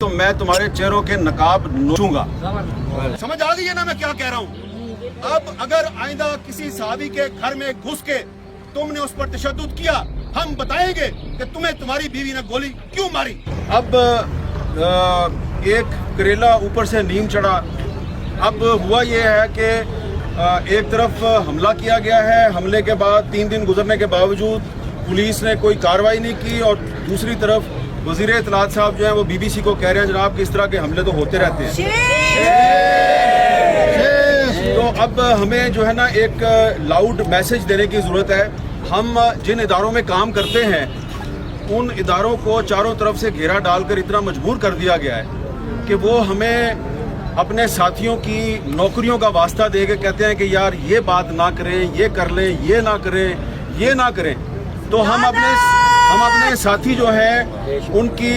तो मैं तुम्हारे चेहरों के नकाब नोचूंगा। समझ आ गई है ना मैं क्या कह रहा हूँ। अब अगर आइंदा किसी सहाबी के घर में घुस के तुमने उस पर तशद्दुद किया, हम बताएंगे कि तुम्हें तुम्हारी बीवी ने गोली क्यों मारी। अब एक करेला ऊपर से नीम चढ़ा। अब हुआ ये है कि एक तरफ हमला किया गया है, हमले के बाद 3 दिन गुजरने के बावजूद पुलिस ने कोई कार्रवाई नहीं की, और दूसरी तरफ वज़ीर इत्तलात साहब जो है वो BBC को कह रहे हैं जनाब कि इस तरह के हमले तो होते रहते हैं। तो अब हमें जो है ना एक लाउड मैसेज देने की ज़रूरत है। हम जिन इदारों में काम करते हैं उन इदारों को चारों तरफ से घेरा डालकर इतना मजबूर कर दिया गया है कि वो हमें अपने साथियों की नौकरियों का वास्ता दे के कहते हैं कि यार ये बात ना करें, ये कर लें, ये ना करें, ये ना करें। तो हम अपने साथी जो हैं उनकी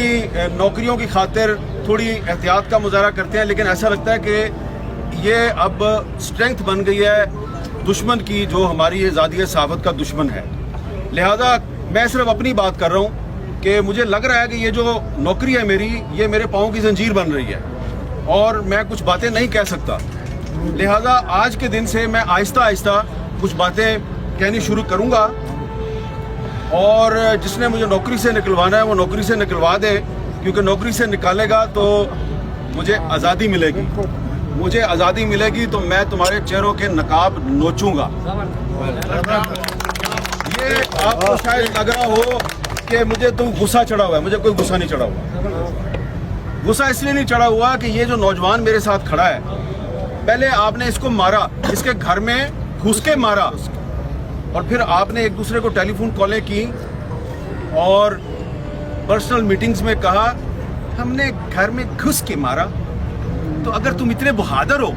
नौकरियों की खातिर थोड़ी एहतियात का मुजाहरा करते हैं, लेकिन ऐसा लगता है कि ये अब स्ट्रेंथ बन गई है दुश्मन की, जो हमारी आज़ादी सहाफ़त का दुश्मन है। लिहाजा मैं सिर्फ अपनी बात कर रहा हूँ कि मुझे लग रहा है कि ये जो नौकरी है मेरी, ये मेरे पाँव की जंजीर बन रही है और मैं कुछ बातें नहीं कह सकता। लिहाजा आज के दिन से मैं आहिस्ता आहिस्ता कुछ बातें कहनी शुरू करूँगा, और जिसने मुझे नौकरी से निकलवाना है वो नौकरी से निकलवा दे, क्योंकि नौकरी से निकालेगा तो मुझे आज़ादी मिलेगी। मुझे आज़ादी मिलेगी तो मैं तुम्हारे चेहरों के नकाब नोचूंगा। ये आपको शायद लग रहा हो कि मुझे तुम गुस्सा चढ़ा हुआ है, मुझे कोई गुस्सा नहीं चढ़ा हुआ। गुस्सा इसलिए नहीं चढ़ा हुआ कि ये जो नौजवान मेरे साथ खड़ा है, पहले आपने इसको मारा, इसके घर में घुस के मारा, और फिर आपने एक दूसरे को टेलीफोन कॉलें की और पर्सनल मीटिंग्स में कहा हमने घर में घुस के मारा। तो अगर तुम इतने बहादुर हो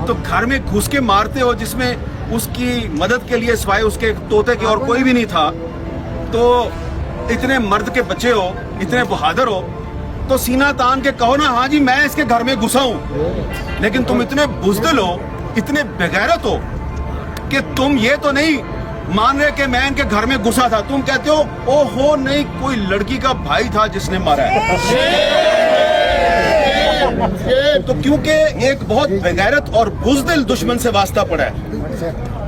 तो घर में घुस के मारते हो जिसमें उसकी मदद के लिए सिवाय उसके तोते के और कोई भी नहीं था, तो इतने मर्द के बच्चे हो, इतने बहादुर हो, तो सीना तान के कहो ना हाँ जी मैं इसके घर में घुसा हूं। लेकिन तुम इतने बुज़दिल हो, इतने बेगैरत हो कि तुम ये तो नहीं मान रहे कि मैं इनके घर में घुसा था, तुम कहते हो ओहो नहीं कोई लड़की का भाई था जिसने मारा है। तो क्योंकि एक बहुत बेगैरत और बुज़दिल दुश्मन से वास्ता पड़ा है,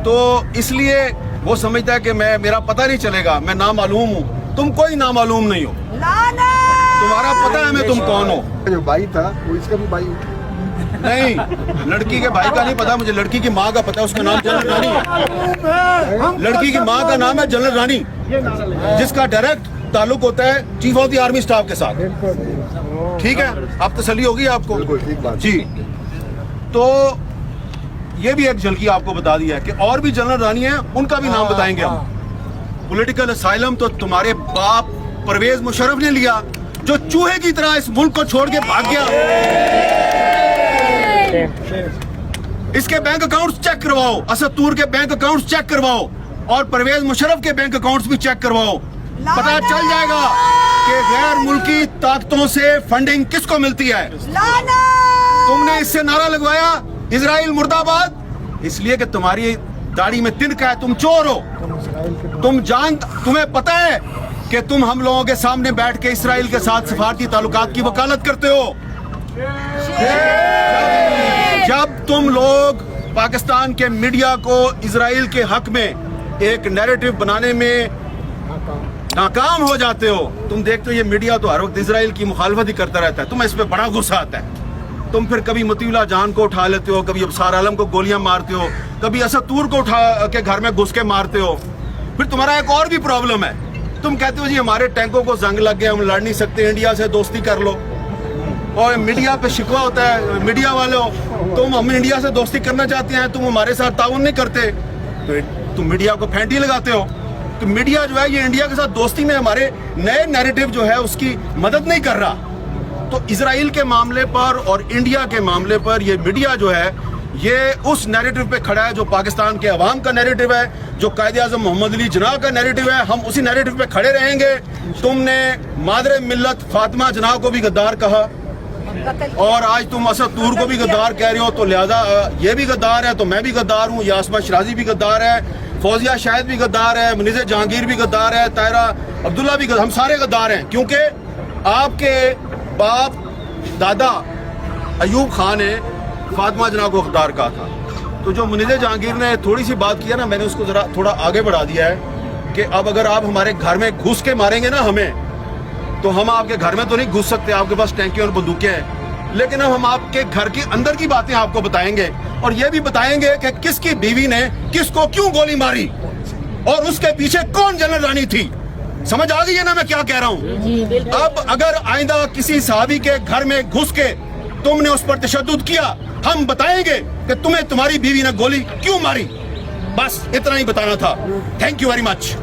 तो इसलिए वो समझता है कि मेरा पता नहीं चलेगा, मैं नामालूम हूँ। तुम कोई नामालूम नहीं हो, तुम्हारा पता है मैं तुम कौन हो। जो भाई था वो इसका भी भाई नहीं, लड़की के भाई का नहीं पता मुझे, लड़की की माँ का पता है, उसका नाम जनरल रानी है। लड़की की माँ का नाम है जनरल रानी, जिसका डायरेक्ट ताल्लुक होता है chief of the army staff के साथ। ठीक है, आप तसल्ली होगी आपको जी। तो ये भी एक झलकी आपको बता दिया है कि और भी जनरल रानी है, उनका भी नाम बताएंगे हम। पॉलिटिकल असाइलम तो तुम्हारे बाप परवेज मुशर्रफ ने लिया, जो चूहे की तरह इस मुल्क को छोड़ के भाग गया। इसके बैंक अकाउंट्स चेक करवाओ, असद तूर के बैंक अकाउंट्स चेक करवाओ, और परवेज मुशर्रफ के बैंक अकाउंट्स भी चेक करवाओ। पता चल जाएगा कि गैर मुल्की ताकतों से फंडिंग किसको मिलती है। तुमने इससे नारा लगवाया इजराइल मुर्दाबाद, इसलिए कि तुम्हारी दाढ़ी में तिनका है, तुम चोर हो। तुम्हें पता है कि तुम हम लोगों के सामने बैठ के इसराइल के साथ सफारती ताल्लुकात की वकालत करते हो। जब तुम लोग पाकिस्तान के मीडिया को इजराइल के हक में एक नैरेटिव बनाने में नाकाम हो जाते हो, तुम देखते हो ये मीडिया तो हर वक्त इजराइल की मुखालफत ही करता रहता है, तुम्हें इस पे बड़ा गुस्सा आता है। तुम फिर कभी मतीउल्लाह जान को उठा लेते हो, कभी अबसार आलम को गोलियां मारते हो, कभी असद तूर को उठा के घर में घुस के मारते हो। फिर तुम्हारा एक और भी प्रॉब्लम है, तुम कहते हो जी हमारे टैंकों को जंग लग गया, हम लड़ नहीं सकते, इंडिया से दोस्ती कर लो। और मीडिया पे शिकवा होता है, मीडिया वाले हो तुम, हम इंडिया से दोस्ती करना चाहते हैं, तुम हमारे साथ ताउन नहीं करते, तो तुम मीडिया को फेंटी लगाते हो। तो मीडिया जो है ये इंडिया के साथ दोस्ती में हमारे नए नैरेटिव जो है उसकी मदद नहीं कर रहा। तो इजराइल के मामले पर और इंडिया के मामले पर ये मीडिया जो है ये उस नैरेटिव पे खड़ा है जो पाकिस्तान के अवाम का नैरेटिव है, जो कायदे आज़म मोहम्मद अली जिन्ना का नैरेटिव है। हम उसी नैरेटिव पे खड़े रहेंगे। तुमने मादरे मिल्लत फातिमा जिन्ना को भी गद्दार कहा, और आज तुम असद तूर को भी गद्दार कह रहे हो, तो लिहाजा ये भी गद्दार है तो मैं भी गद्दार हूँ, यास्मा शराजी भी गद्दार है, फौजिया शाहिद भी गद्दार है, मुनीज़ जहांगीर भी गद्दार है, तायरा अब्दुल्ला भी हम सारे गद्दार हैं, क्योंकि आपके बाप दादा अयूब खान ने फातिमा जना को गद्दार कहा था, तो जो मुनीर जहांगीर ने थोड़ी सी बात किया ना, मैंने उसको जरा थोड़ा आगे बढ़ा दिया है कि अब अगर आप हमारे घर में घुस के मारेंगे ना हमें, तो हम आपके घर में तो नहीं घुस सकते, आपके पास टैंकी और बंदूकें हैं, लेकिन अब हम आपके घर के अंदर की बातें आपको बताएंगे और ये भी बताएंगे कि किसकी बीवी ने किसको क्यों गोली मारी और उसके पीछे कौन जनरल रानी थी। समझ आ गई है ना मैं क्या कह रहा हूँ? अब अगर आइंदा किसी सहाबी के घर में घुस के तुमने उस पर तशद्दुद किया, हम बताएंगे कि तुम्हें तुम्हारी बीवी ने गोली क्यों मारी। बस इतना ही बताना था। Thank you very much.